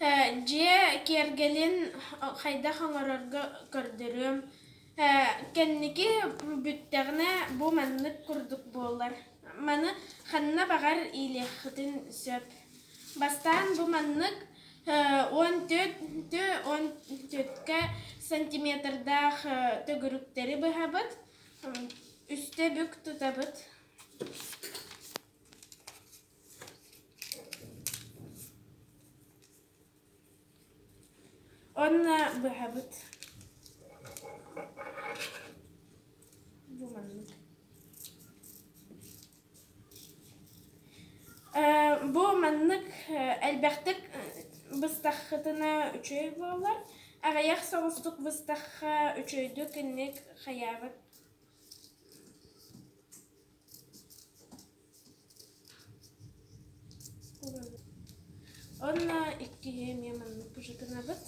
Же кергелин хайда хаңарарга көрдөрөм. Кенники бүттәгенә бу маннык курдук болар. Маны ханна багар илехтин сөп. Бастан бу маннык 14 сантиметрда төгүрүктери быһабыт. Үстә бүк тутабыт. Онна быһабыт. Бу маннык. Бу маннык әлбәттә быстахтына үчөй булар. Агаяк соғыстык быстахка үчөйдү кеннек хаябыт. Онна икки маннык пужытынабыт.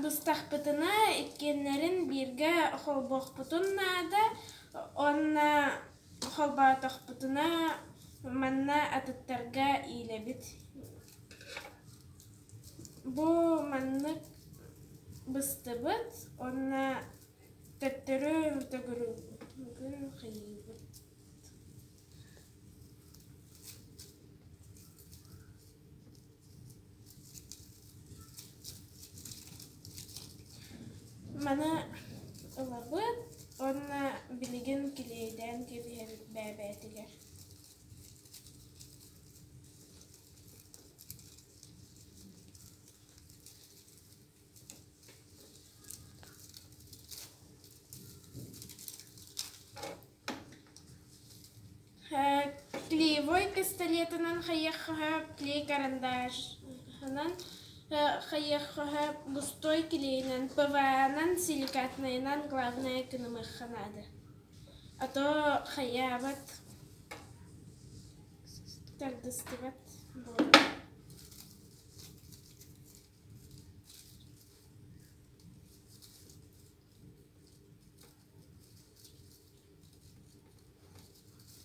Быстахпытына иккеннерин бирге холбохпутунна да, онна холбатахпытына манна атыттарга илебит. Бу маннык быстыбыт, онна төттөрү төгүрү хайыбыт. Мана ылабыт, онна билигин килейден кебиһебит бәбәтигер. Клеевой пистолетынан хайяхха, клей карандашынан хайяхха, густой клейнан, ПВА-нан, силикатныйнан главное кынымыхха надо. А то хаябат тардыстыбат болды.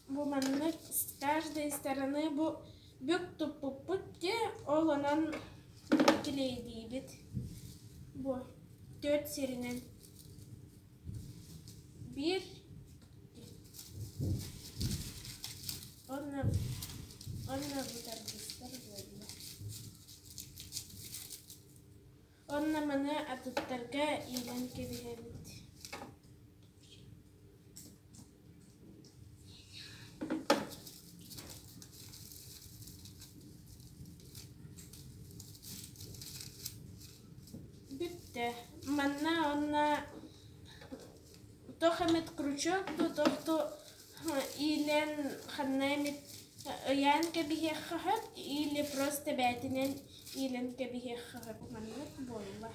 Бу маннык с каждой стороны бу бүк туппуппутте ол онан клейдибит. Бу 4 серинен. 1 Онна бу тардыстар болды. Онна маны атыттарга илен кебиһебит. Манна онна тохамет крючок, тохто илен ханнамет ян кебиһеххахат или просто бәтинен илен кебиһеххахат манна болла.